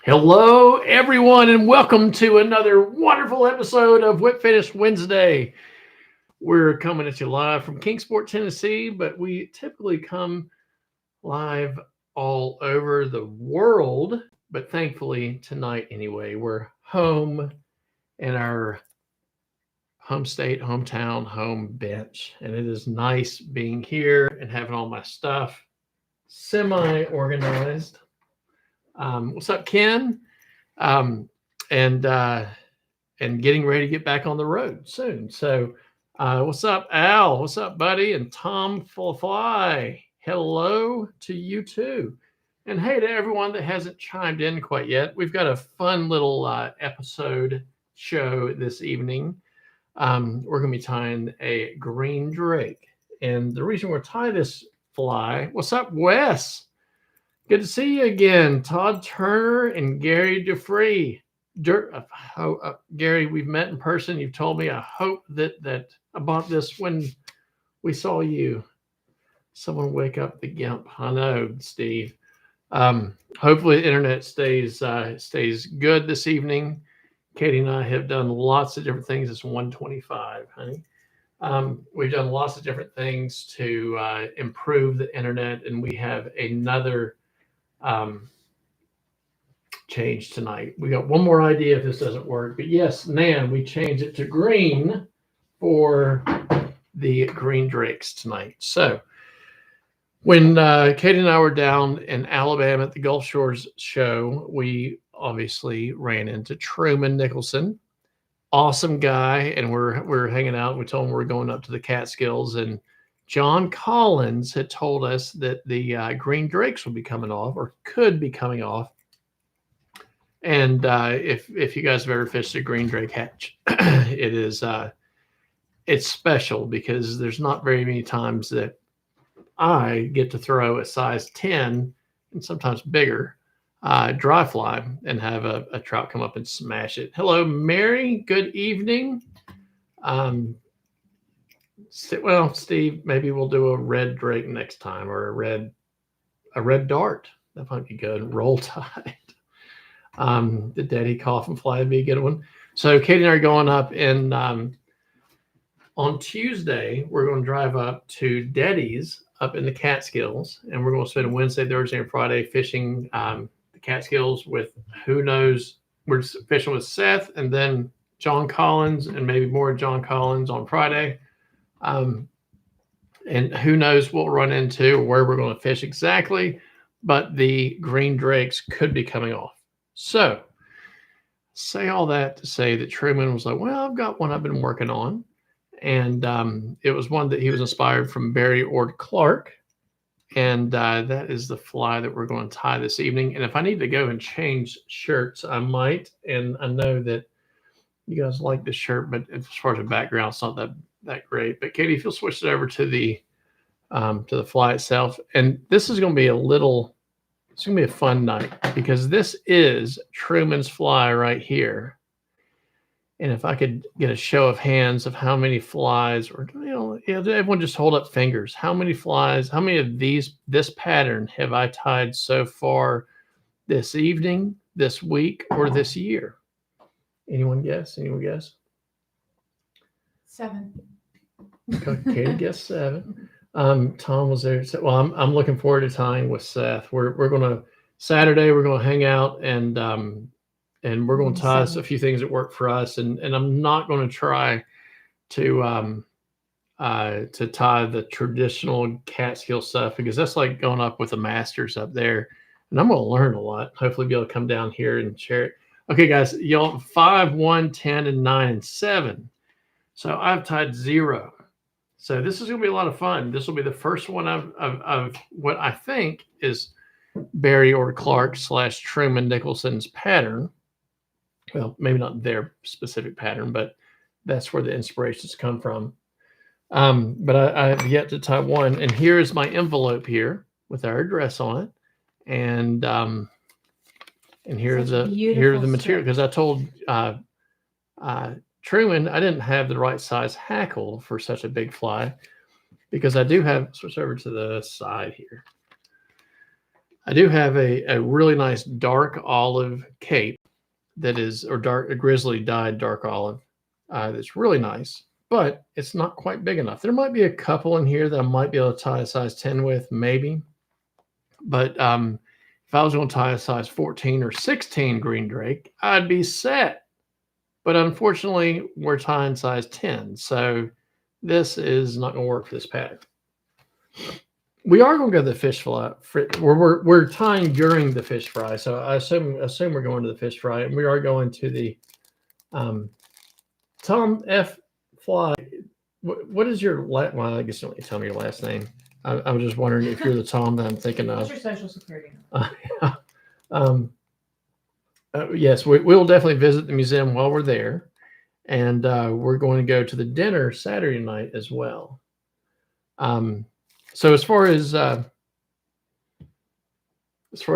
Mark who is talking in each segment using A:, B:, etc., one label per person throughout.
A: Hello, everyone, and welcome to another wonderful episode of Whip Finish Wednesday. We're coming at you live from Kingsport, Tennessee, but we typically come live all over the world. But thankfully, tonight, anyway, we're home in our home state, hometown, home bench. And it is nice being here and having all my stuff semi organized. What's up, Ken? Um, and and getting ready to get back on the road soon. So, what's up, Al? What's up, buddy? And Tom Fly. Hello to you too. And hey to everyone that hasn't chimed in quite yet. We've got a fun little episode show this evening. We're going to be tying a green drake. And the reason we're tying this fly, what's up, Wes? Good to see you again, Todd Turner and Gary Dufree. Gary, we've met in person. You've told me. I hope that I bought this when we saw you. Someone wake up the gimp. I know, Steve. Hopefully, the internet stays good this evening. Katie and I have done lots of different things. It's 1:25, honey. We've done lots of different things to improve the internet, and we have another change tonight. We got one more idea if this doesn't work, but yes, Nan, we changed it to green for the green drakes tonight. So when Katie and I were down in Alabama at the Gulf Shores show, we obviously ran into Truman Nicholson, awesome guy, and we're hanging out. We told him we're going up to the Catskills, and John Collins had told us that the green drakes will be coming off, or could be coming off. And if you guys have ever fished a green drake hatch, it's special because there's not very many times that I get to throw a size 10 and sometimes bigger dry fly and have a trout come up and smash it. Hello, Mary. Good evening. Well, Steve, maybe we'll do a red drake next time, or a red dart. That might be good. Roll tide. The Daddy Coffin fly would be a good one. So Katie and I are going up, and on Tuesday we're going to drive up to Daddy's up in the Catskills, and we're going to spend Wednesday, Thursday, and Friday fishing the Catskills with who knows. We're fishing with Seth, and then John Collins, and maybe more John Collins on Friday. And who knows what we'll run into or where we're going to fish exactly, but the green drakes could be coming off. So say all that to say that Truman was like, well, I've got one I've been working on. And it was one that he was inspired from Barry Ord Clark. And that is the fly that we're going to tie this evening. And if I need to go and change shirts, I might. And I know that you guys like the shirt, but as far as the background, it's not that great. But Katie, if you'll switch it over to the fly itself. And this is going to be it's going to be a fun night because this is Truman's fly right here. And if I could get a show of hands of how many flies, or everyone just hold up fingers. How many flies, how many of this pattern have I tied so far this evening, this week, or this year? Anyone guess?
B: 7.
A: Okay, Katie guessed 7. Tom was there. So, well, I'm looking forward to tying with Seth. We're gonna Saturday. We're gonna hang out and we're gonna tie us a few things that work for us. And I'm not gonna try to tie the traditional Catskill stuff because that's like going up with the masters up there. And I'm gonna learn a lot. Hopefully, be able to come down here and share it. Okay, guys, y'all 5, 1, 10, and 9, and 7. So I've tied 0. So this is going to be a lot of fun. This will be the first one of what I think is Barry Ord Clark / Truman Nicholson's pattern. Well, maybe not their specific pattern, but that's where the inspirations come from. But I have yet to tie one. And here is my envelope here with our address on it. And here's the material, because I told Truman I didn't have the right size hackle for such a big fly, because I do have, switch over to the side here. I do have a really nice dark olive cape that is, or dark, a grizzly dyed dark olive. That's really nice, but it's not quite big enough. There might be a couple in here that I might be able to tie a size 10 with, maybe. But if I was going to tie a size 14 or 16 green drake, I'd be set. But unfortunately, we're tying size 10. So this is not going to work for this pattern. We are going to go to the fish fry. We're tying during the fish fry. So I assume we're going to the fish fry. And we are going to the Tom F. Fly. What is your last? Well, I guess you don't need to tell me your last name. I was just wondering if you're the Tom that I'm thinking of.
B: What's your social security
A: yes, we'll definitely visit the museum while we're there. And we're going to go to the dinner Saturday night as well. So as far as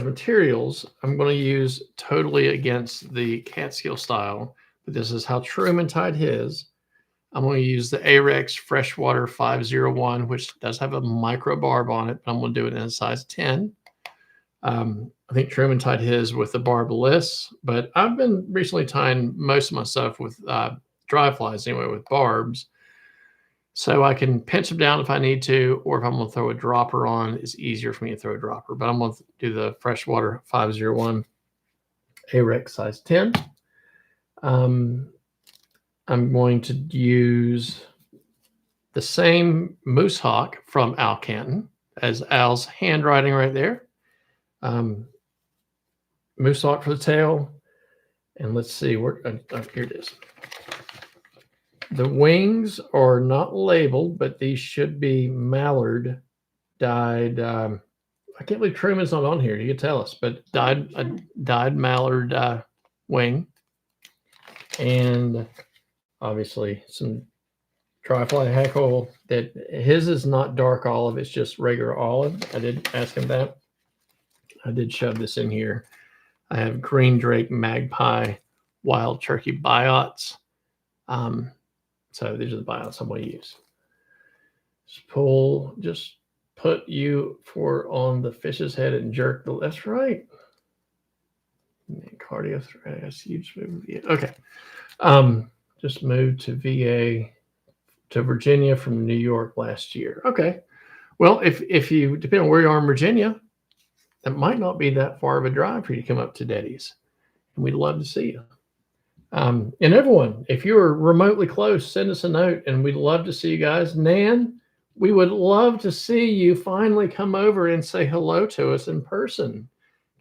A: materials, I'm going to use totally against the Catskill style, but this is how Truman tied his. I'm going to use the Ahrex Freshwater 501, which does have a micro barb on it, but I'm going to do it in a size 10. I think Truman tied his with the barbless, but I've been recently tying most of my stuff with dry flies anyway, with barbs. So I can pinch them down if I need to, or if I'm going to throw a dropper on, it's easier for me to throw a dropper. But I'm going to do the Freshwater 501 Ahrex size 10. I'm going to use the same moose hawk from Al Canton as Al's handwriting right there. Moose hawk for the tail. And let's see, here it is. The wings are not labeled, but these should be mallard dyed. I can't believe Truman's not on here. You can tell us, but dyed mallard wing. And obviously some dry fly hackle. That his is not dark olive, it's just regular olive. I did ask him that. I did shove this in here. I have green drake magpie wild turkey biots. So these are the biots I'm going to use. Just put you on the fish's head and jerk that's right. Cardio threats, huge move. Okay. Just moved to VA to Virginia from New York last year. Okay. Well, if you, depending on where you are in Virginia, that might not be that far of a drive for you to come up to Daddy's. And we'd love to see you. And everyone, if you're remotely close, send us a note and we'd love to see you guys. Nan, we would love to see you finally come over and say hello to us in person.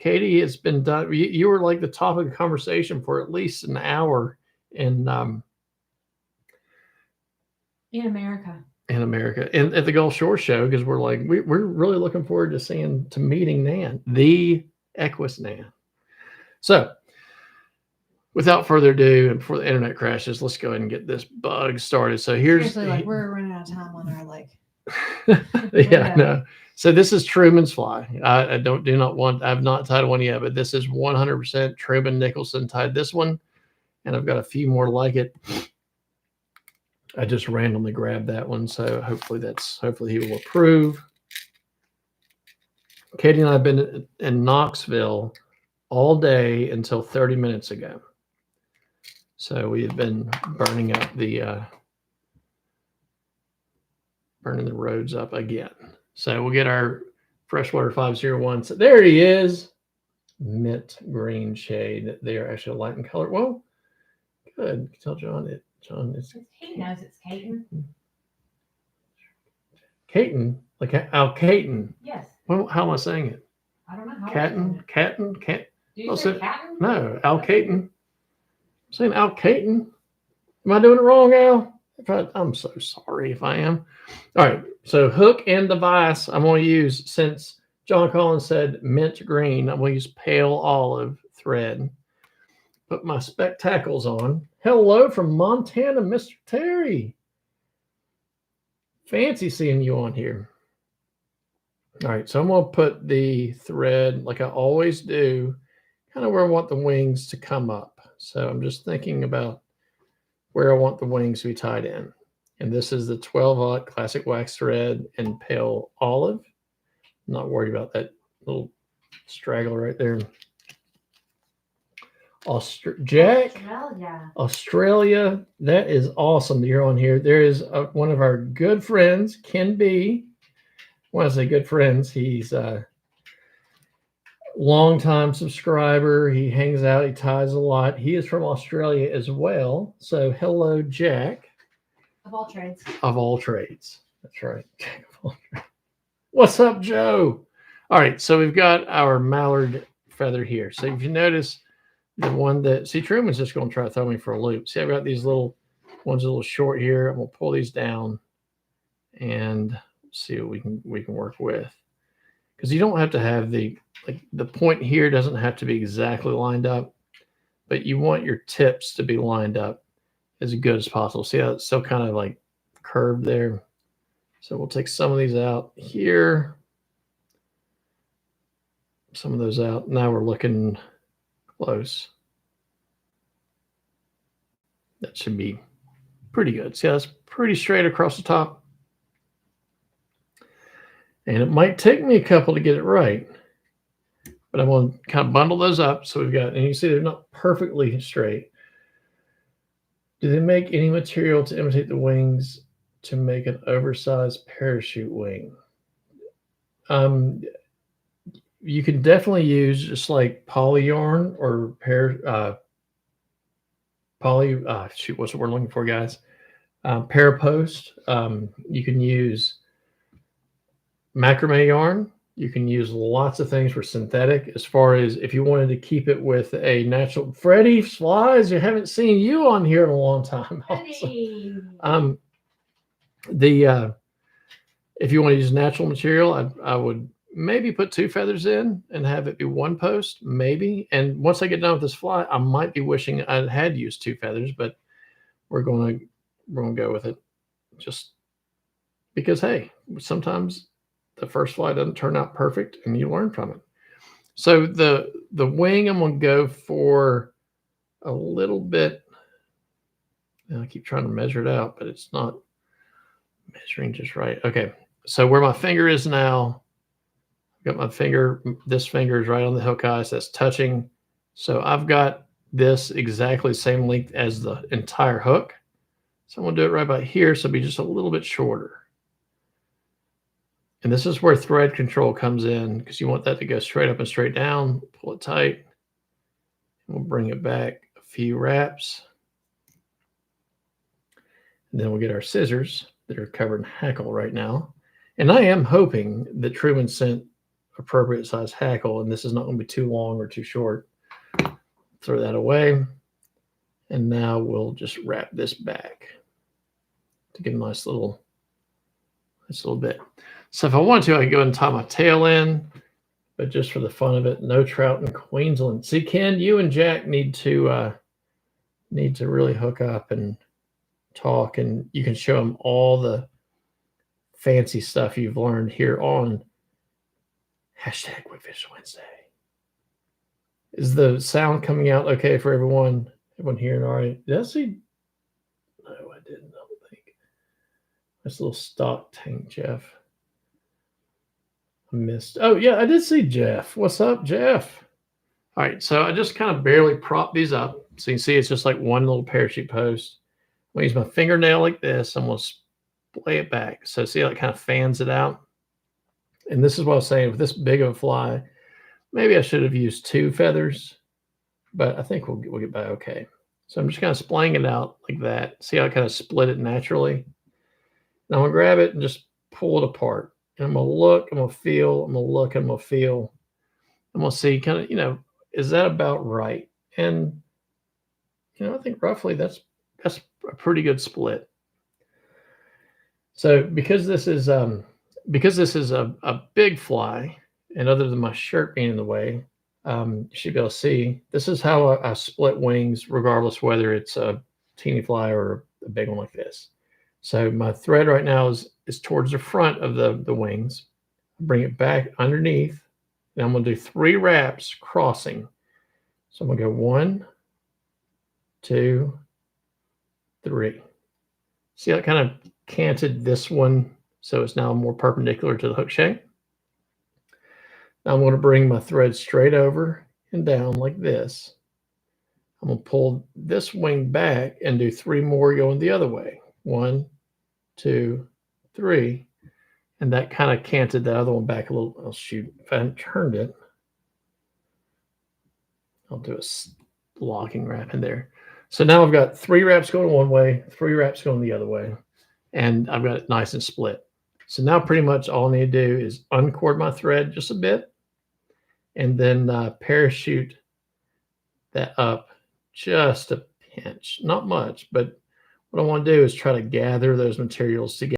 A: Katie, it's been done. You were like the top of the conversation for at least an hour in
B: America.
A: And at the Gulf Shore show, because we're really looking forward to meeting Nan, the Equus Nan. So without further ado, and before the internet crashes, let's go ahead and get this bug started. So here's
B: we're running out of time on our
A: yeah, no. So this is Truman's fly. I've not tied one yet, but this is 100% Truman Nicholson tied this one, and I've got a few more like it. I just randomly grabbed that one, so hopefully he will approve. Katie and I have been in Knoxville all day until 30 minutes ago. So we have been burning the roads up again. So we'll get our Freshwater 501. So there he is. Mint green shade. They are actually light in color. Well, good. You can tell John
B: he knows it's Caton.
A: Caton? Like Al Caton?
B: Yes.
A: Well, how am I saying it?
B: I don't know how.
A: Caton?
B: Do you say Caton?
A: No, Al Caton. I'm saying Al Caton. Am I doing it wrong, Al? I'm so sorry if I am. All right. So hook and device I'm going to use, since John Collins said mint green, I'm going to use pale olive thread. Put my spectacles on. Hello from Montana, Mr. Terry. Fancy seeing you on here. All right, so I'm going to put the thread, like I always do, kind of where I want the wings to come up. So I'm just thinking about where I want the wings to be tied in. And this is the 12-aught classic wax thread in pale olive. I'm not worried about that little straggler right there. Jack, Australia, that is awesome that you're on here. There is one of our good friends, Ken B. When I say good friends, he's a longtime subscriber. He hangs out, he ties a lot. He is from Australia as well. So hello, Jack.
B: Of all trades.
A: Of all trades. That's right. What's up, Joe? All right, so we've got our mallard feather here. So if you notice, the one that, see, Truman's just going to try to throw me for a loop. See, I've got these little ones a little short here. I'm going to pull these down and see what we can work with. Because you don't have to have the point here doesn't have to be exactly lined up, but you want your tips to be lined up as good as possible. See how it's still kind of like curved there? So we'll take some of these out here, some of those out. Now we're looking close. That should be pretty good. See, that's pretty straight across the top. And it might take me a couple to get it right, but I'm going to kind of bundle those up. So we've got, and you see they're not perfectly straight. Do they make any material to imitate the wings to make an oversized parachute wing? You can definitely use just like poly yarn or shoot, what's the word I'm looking for, guys? Parapost. You can use macrame yarn. You can use lots of things for synthetic. As far as if you wanted to keep it with a natural, Freddie Flies, I haven't seen you on here in a long time.
B: Hey.
A: If you want to use natural material, I would maybe put 2 feathers in and have it be 1 post, maybe. And once I get done with this fly, I might be wishing I had used 2 feathers, but we're going to go with it just because, hey, sometimes the first fly doesn't turn out perfect and you learn from it. So the wing, I'm going to go for a little bit. And I keep trying to measure it out, but it's not measuring just right. Okay. So where my finger is now, I've got my finger, this finger is right on the hook eye, so that's touching. So I've got this exactly the same length as the entire hook. So I'm going to do it right about here, so it'll be just a little bit shorter. And this is where thread control comes in, because you want that to go straight up and straight down. Pull it tight. We'll bring it back a few wraps. And then we'll get our scissors that are covered in hackle right now. And I am hoping that Truman sent appropriate size hackle, and this is not going to be too long or too short. Throw that away. And now we'll just wrap this back to get a nice little bit. So if I want to, I can go and tie my tail in, but just for the fun of it, no trout in Queensland. See, Ken, you and Jack need to really hook up and talk, and you can show them all the fancy stuff you've learned here on #WhiteFish Wednesday. Is the sound coming out okay for everyone? Everyone hearing all right? Did I see? No, I didn't. I don't think. That's a little stock tank, Jeff. I missed. Oh, yeah, I did see Jeff. What's up, Jeff? All right, so I just kind of barely prop these up. So you can see it's just like one little parachute post. I'm going to use my fingernail like this. I'm going to splay it back. So see how it kind of fans it out? And this is what I was saying. With this big of a fly, maybe I should have used 2 feathers, but I think we'll get by okay. So I'm just kind of splaying it out like that. See how I kind of split it naturally? Now I'm going to grab it and just pull it apart. And I'm going to look, I'm going to feel, I'm going to look, I'm going to feel. I'm going to see kind of, is that about right? And, I think roughly that's a pretty good split. So because this is a big fly, and other than my shirt being in the way, you should be able to see, this is how I split wings, regardless whether it's a teeny fly or a big one like this. So my thread right now is towards the front of the wings. Bring it back underneath, and I'm going to do 3 wraps crossing. So I'm going to go 1, 2, 3. See how I kind of canted this one, so it's now more perpendicular to the hook shank. Now I'm going to bring my thread straight over and down like this. I'm going to pull this wing back and do 3 more going the other way. 1, 2, 3. And that kind of canted the other one back a little. Oh, shoot. If I hadn't turned it, I'll do a locking wrap in there. So now I've got 3 wraps going one way, 3 wraps going the other way, and I've got it nice and split. So now pretty much all I need to do is uncord my thread just a bit and then parachute that up just a pinch. Not much, but what I want to do is try to gather those materials together.